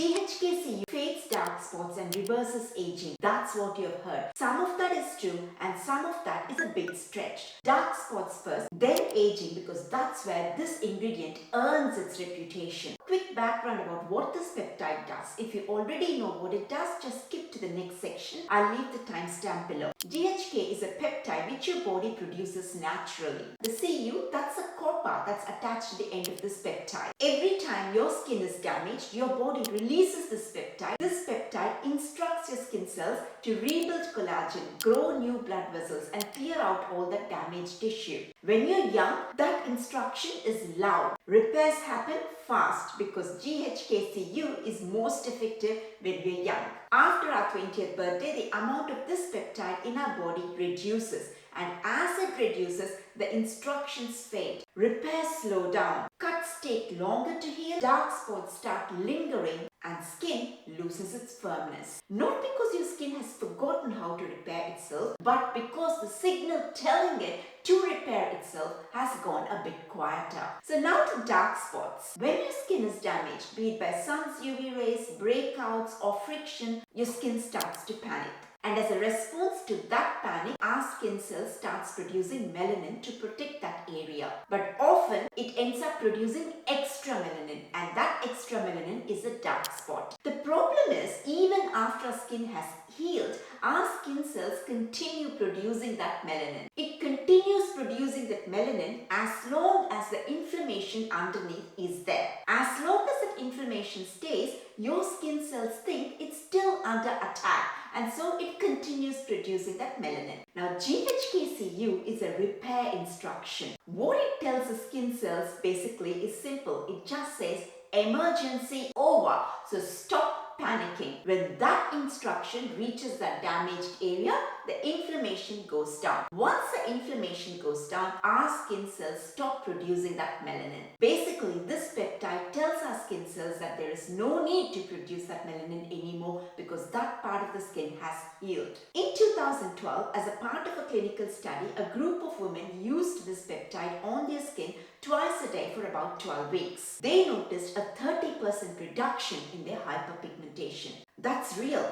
GHK-Cu fades dark spots and reverses aging. That's what you have heard. Some of that is true and some of that is a bit stretched. Dark spots first, then aging, because that's where this ingredient earns its reputation. Quick background about what this peptide does. If you already know what it does, just skip to the next section. I'll leave the timestamp below. GHK is a peptide which your body produces naturally. The Cu, that's a copper that's attached to the end of this peptide. Every time your skin is damaged, your body releases this peptide. This peptide instructs your skin cells to rebuild collagen, grow new blood vessels, and clear out all the damaged tissue. When you're young, that instruction is loud. Repairs happen fast because GHK-Cu is most effective when we're young. After our 20th birthday, the amount of this peptide in our body reduces, and as it reduces, the instructions fade. Repairs slow down, cuts take longer to heal, dark spots start lingering, and skin loses its firmness. Not because your skin has forgotten how to repair itself, but because the signal telling it to repair itself has gone a bit quieter. So now to dark spots. When your skin is damaged, be it by sun's UV rays, breakouts, or friction, your skin starts to panic. And as a response to that panic, our skin cells starts producing melanin to protect that area. But often it ends up producing extra melanin, and that extra melanin is a dark spot. The problem is, even after our skin has healed, our skin cells continue producing that melanin. It continues producing that melanin as long as the inflammation underneath is there. As long as that inflammation stays, your skin cells think it's still under attack, and so it continues producing that melanin. Now, GHK-Cu is a repair instruction. What it tells the skin cells basically is simple. It just says emergency over. So stop panicking. When that instruction reaches that damaged area, the inflammation goes down. Once the inflammation goes down, our skin cells stop producing that melanin. Basically, this peptide tells our skin cells that there is no need to produce that melanin anymore because that part of the skin has healed. In 2012, as a part of a clinical study, a group of women used this peptide on their skin twice a day for about 12 weeks. They noticed a 30% reduction in their hyperpigmentation. That's real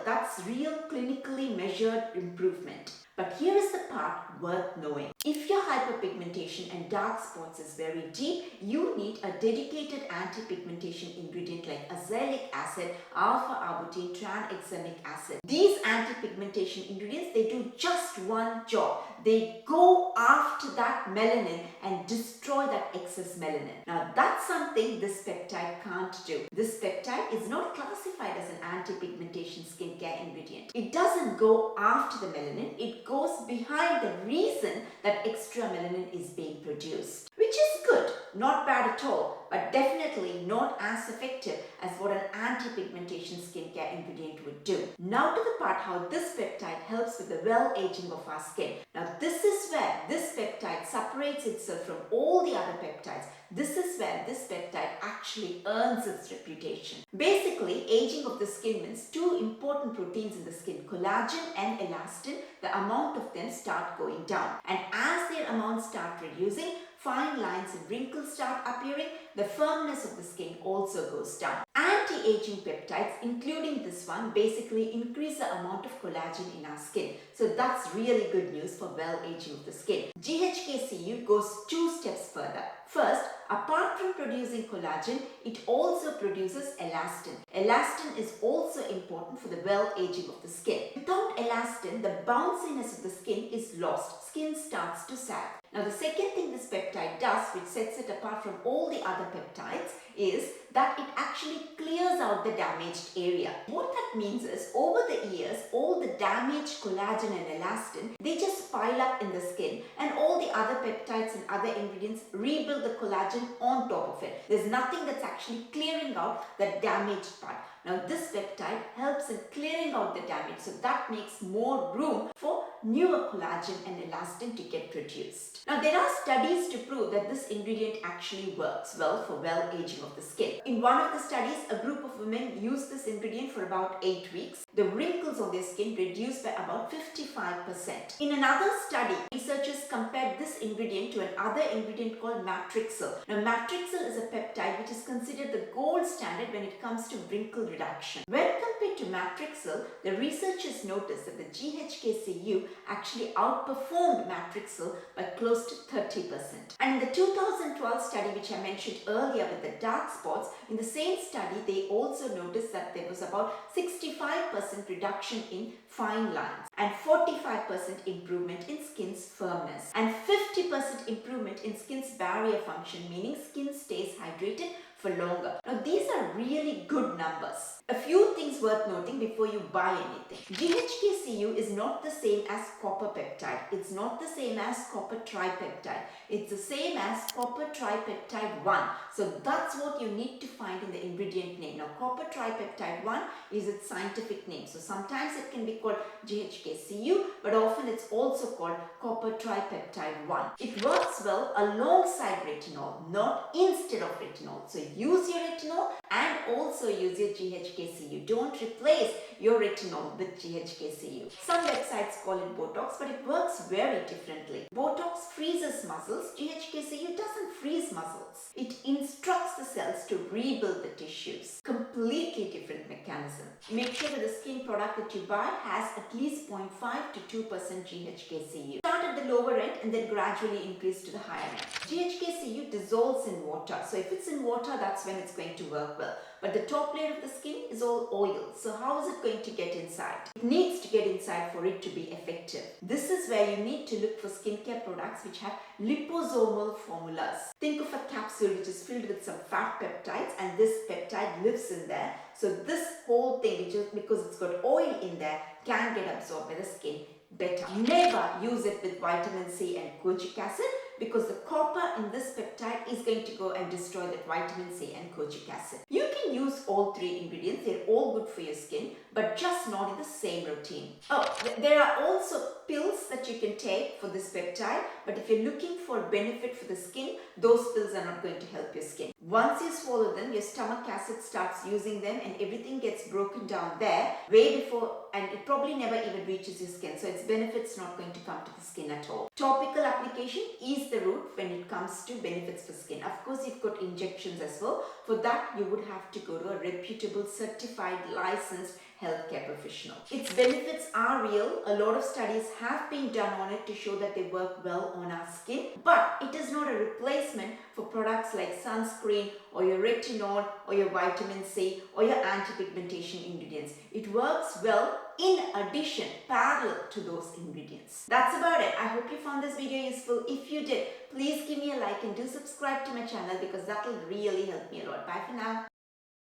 clinically measured improvement. But here is the part worth knowing. If your hyperpigmentation and dark spots is very deep, you need a dedicated anti-pigmentation ingredient like azelaic acid, alpha-arbutin, tranexamic acid. These anti-pigmentation ingredients, they do just one job. They go after that melanin and destroy that excess melanin. Now that's something this peptide can't do. This peptide is not classified as an anti-pigmentation skincare ingredient. It doesn't go after the melanin, it goes behind the reason that extra melanin is being produced. Which is good, not bad at all, but definitely not as effective as what an anti-pigmentation skincare ingredient would do. Now to the part how this peptide helps with the well-aging of our skin. Now this is where this peptide separates itself from all the other peptides. This is where this peptide actually earns its reputation. Basically, aging of the skin means two important proteins in the skin, collagen and elastin. The amount of them start going down, and as their amounts start reducing, fine lines and wrinkles start appearing, the firmness of the skin also goes down. Anti-aging peptides, including this one, basically increase the amount of collagen in our skin. So that's really good news for well-aging of the skin. GHK-Cu goes two steps further. First, apart from producing collagen, it also produces elastin. Elastin is also important for the well-aging of the skin. Without elastin, the bounciness of the skin is lost. Skin starts to sag. Now the second thing this peptide does, which sets it apart from all the other peptides, is that it actually clears out the damaged area. What that means is, over the years, all the damaged collagen and elastin, they just pile up in the skin, and all the other peptides and other ingredients rebuild the collagen on top of it. There's nothing that's actually clearing out the damaged part. Now this peptide helps in clearing out the damage, so that makes more room for newer collagen and elastin to get produced. reduced. Now there are studies to prove that this ingredient actually works well for aging of the skin. In one of the studies, a group of women used this ingredient for about 8 weeks. The wrinkles on their skin reduced by about 55%. In another study, researchers compared this ingredient to another ingredient called 𝗦𝗸𝗶𝗄. Now 𝗦𝗸𝗶𝗄 is a peptide which is considered the gold standard when it comes to wrinkle reduction. When compared to 𝗦𝗸𝗶𝗄, the researchers noticed that the GHK-Cu actually outperformed 𝗦𝗸𝗶𝗄 by close to 30%. And in the 2012 study which I mentioned earlier with the dark spots, in the same study they also noticed that there was about 65% reduction in fine lines and 45% improvement in skin's firmness and 50% improvement in skin's barrier function, meaning skin stays hydrated for longer. Now these are really good numbers. A few things worth noting before you buy anything. GHK-Cu is not the same as copper peptide. It's not the same as copper-tripeptide. It's the same as copper-tripeptide 1. So that's what you need to find in the ingredient name. Now copper-tripeptide 1 is its scientific name. So sometimes it can be called GHK-Cu, but often it's also called copper-tripeptide 1. It works well alongside retinol, not instead of retinol. So use your retinol and also use your GHK-Cu. Don't replace your retinol with GHK-Cu. Some websites call it Botox, but it works very differently. Botox freezes muscles. GHK-Cu doesn't freeze muscles. It instructs the cells to rebuild the tissues. Completely different mechanism. Make sure that the skin product that you buy has at least 0.5 to 2% GHK-Cu. Start at the lower end and then gradually increase to the higher end. GHK-Cu dissolves in water. So if it's in water, that's when it's going to work well. But the top layer of the skin is all oil. So how is it going to get inside? It needs to get inside for it to be effective. This is where you need to look for skincare products which have liposomal formulas. Think of a capsule which is filled with some fat peptides and this peptide lives in there. So this whole thing, which is because it's got oil in there, can get absorbed by the skin better. Never use it with vitamin C and kojic acid because the copper in this peptide is going to go and destroy that vitamin C and kojic acid. You can use all three ingredients. They're all good for your skin, but just not in the same routine. There are also pills that you can take for this peptide, but if you're looking for benefit for the skin, those pills are not going to help your skin. Once you swallow them, your stomach acid starts using them and everything gets broken down there way before, and it probably never even reaches your skin. So its benefits not going to come to the skin at all. Topical application is the route when it comes to benefits for skin. Of course, you've got injections as well. For that, you would have to go to a reputable, certified, licensed healthcare professional. Its benefits are real. A lot of studies have been done on it to show that they work well on our skin, but it is not a replacement for products like sunscreen or your retinol or your vitamin C or your anti-pigmentation ingredients. It works well in addition, parallel to those ingredients. That's about it. I hope you found this video useful. If you did, please give me a like and do subscribe to my channel because that will really help me a lot. Bye for now.